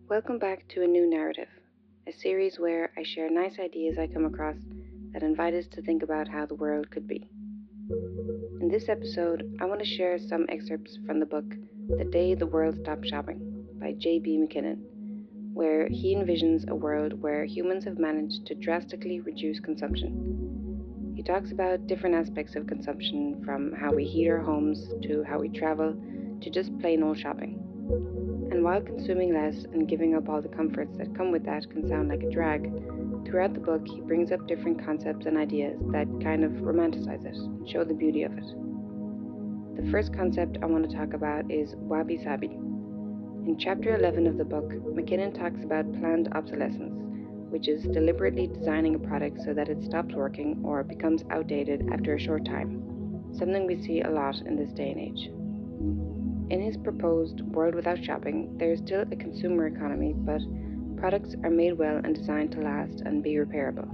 Welcome back to A New Narrative, a series where I share nice ideas I come across that invite us to think about how the world could be. In this episode, I want to share some excerpts from the book The Day the World Stopped Shopping by J.B MacKinnon, where he envisions a world where humans have managed to drastically reduce consumption. He talks about different aspects of consumption, from how we heat our homes to how we travel to just plain old shopping. And while consuming less and giving up all the comforts that come with that can sound like a drag, throughout the book he brings up different concepts and ideas that kind of romanticize it and show the beauty of it. The first concept I want to talk about is Wabi Sabi. In chapter 11 of the book, MacKinnon talks about planned obsolescence, which is deliberately designing a product so that it stops working or becomes outdated after a short time, something we see a lot in this day and age. In his proposed world without shopping, there is still a consumer economy, but products are made well and designed to last and be repairable.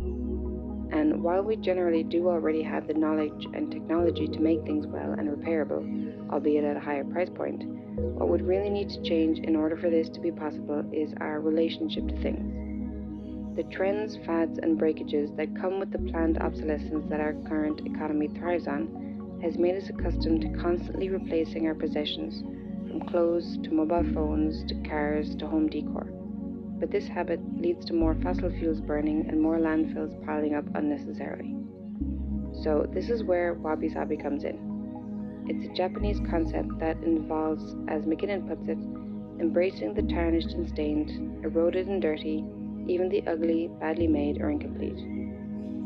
And while we generally do already have the knowledge and technology to make things well and repairable, albeit at a higher price point, what would really need to change in order for this to be possible is our relationship to things. The trends, fads, and breakages that come with the planned obsolescence that our current economy thrives on has made us accustomed to constantly replacing our possessions, from clothes to mobile phones to cars to home decor. But this habit leads to more fossil fuels burning and more landfills piling up unnecessarily. So this is where Wabi Sabi comes in. It's a Japanese concept that involves, as MacKinnon puts it, embracing the tarnished and stained, eroded and dirty, even the ugly, badly made or incomplete.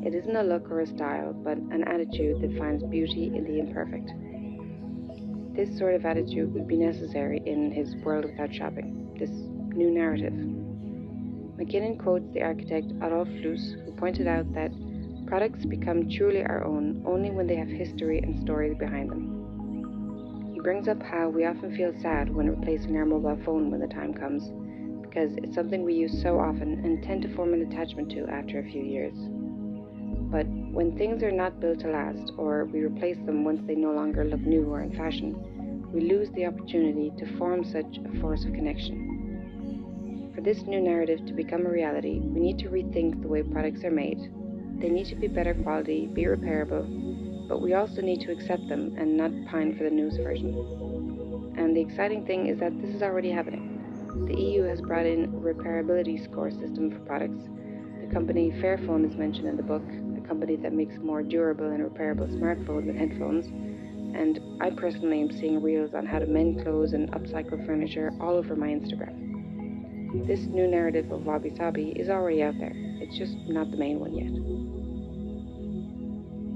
It isn't a look or a style, but an attitude that finds beauty in the imperfect. This sort of attitude would be necessary in his world without shopping, this new narrative. MacKinnon quotes the architect Adolf Loos, who pointed out that products become truly our own only when they have history and stories behind them. He brings up how we often feel sad when replacing our mobile phone when the time comes, because it's something we use so often and tend to form an attachment to after a few years. But when things are not built to last, or we replace them once they no longer look new or in fashion, we lose the opportunity to form such a force of connection. For this new narrative to become a reality, we need to rethink the way products are made. They need to be better quality, be repairable, but we also need to accept them and not pine for the newest version. And the exciting thing is that this is already happening. The EU has brought in a repairability score system for products. The company Fairphone is mentioned in the book, a company that makes more durable and repairable smartphones and headphones, and I personally am seeing reels on how to mend clothes and upcycle furniture all over my Instagram. This new narrative of Wabi Sabi is already out there, it's just not the main one yet.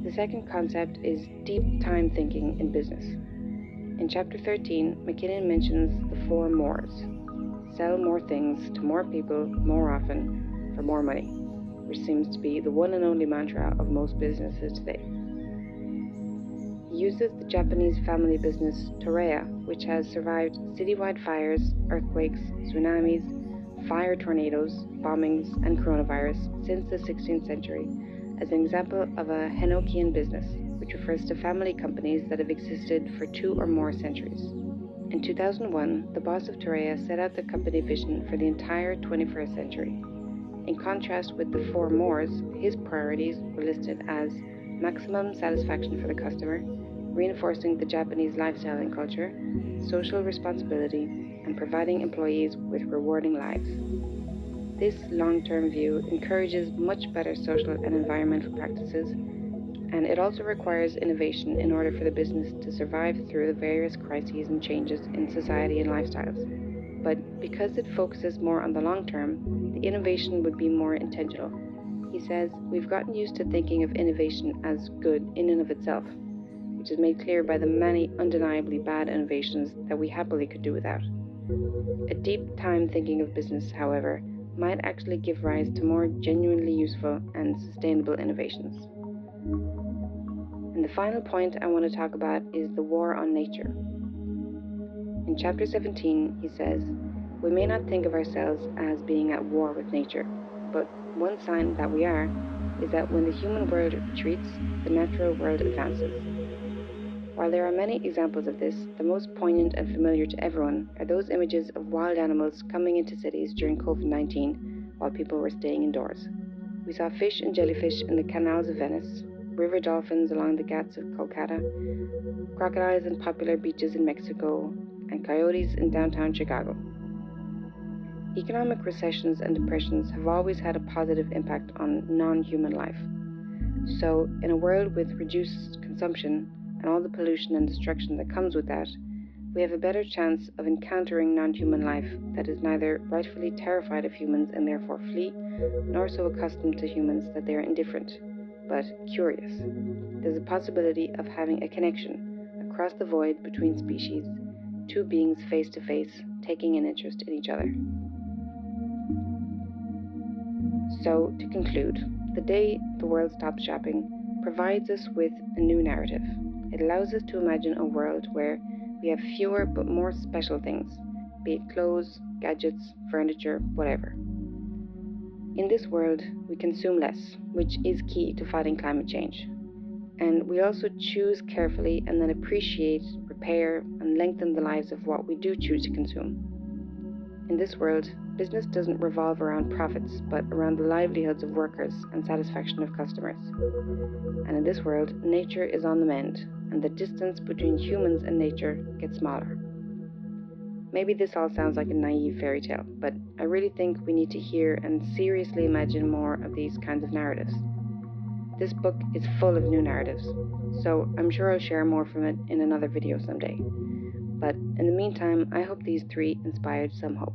The second concept is deep time thinking in business. In chapter 13, MacKinnon mentions the 4 mores. Sell more things to more people more often for more money, which seems to be the one and only mantra of most businesses today. He uses the Japanese family business Toray, which has survived citywide fires, earthquakes, tsunamis, fire tornadoes, bombings, and coronavirus since the 16th century, as an example of a Henokian business, which refers to family companies that have existed for 2 or more centuries. In 2001, the boss of Toray set out the company vision for the entire 21st century. In contrast with the 4 mores, his priorities were listed as maximum satisfaction for the customer, reinforcing the Japanese lifestyle and culture, social responsibility, and providing employees with rewarding lives. This long-term view encourages much better social and environmental practices, and it also requires innovation in order for the business to survive through the various crises and changes in society and lifestyles. But because it focuses more on the long term, the innovation would be more intentional. He says, we've gotten used to thinking of innovation as good in and of itself, which is made clear by the many undeniably bad innovations that we happily could do without. A deep time thinking of business, however, might actually give rise to more genuinely useful and sustainable innovations. And the final point I want to talk about is the war on nature. In chapter 17, he says, we may not think of ourselves as being at war with nature, but one sign that we are is that when the human world retreats, the natural world advances. While there are many examples of this, the most poignant and familiar to everyone are those images of wild animals coming into cities during COVID-19 while people were staying indoors. We saw fish and jellyfish in the canals of Venice, river dolphins along the ghats of Kolkata, crocodiles in popular beaches in Mexico, and coyotes in downtown Chicago. Economic recessions and depressions have always had a positive impact on non-human life. So, in a world with reduced consumption and all the pollution and destruction that comes with that, we have a better chance of encountering non-human life that is neither rightfully terrified of humans and therefore flee, nor so accustomed to humans that they are indifferent, but curious. There's a possibility of having a connection across the void between species, two beings face to face, taking an interest in each other. So, to conclude, the day the world stops shopping provides us with a new narrative. It allows us to imagine a world where we have fewer but more special things, be it clothes, gadgets, furniture, whatever. In this world, we consume less, which is key to fighting climate change. And we also choose carefully and then appreciate, repair, and lengthen the lives of what we do choose to consume. In this world, business doesn't revolve around profits, but around the livelihoods of workers and satisfaction of customers. And in this world, nature is on the mend, and the distance between humans and nature gets smaller. Maybe this all sounds like a naive fairy tale, but I really think we need to hear and seriously imagine more of these kinds of narratives. This book is full of new narratives, so I'm sure I'll share more from it in another video someday. But in the meantime, I hope these 3 inspired some hope.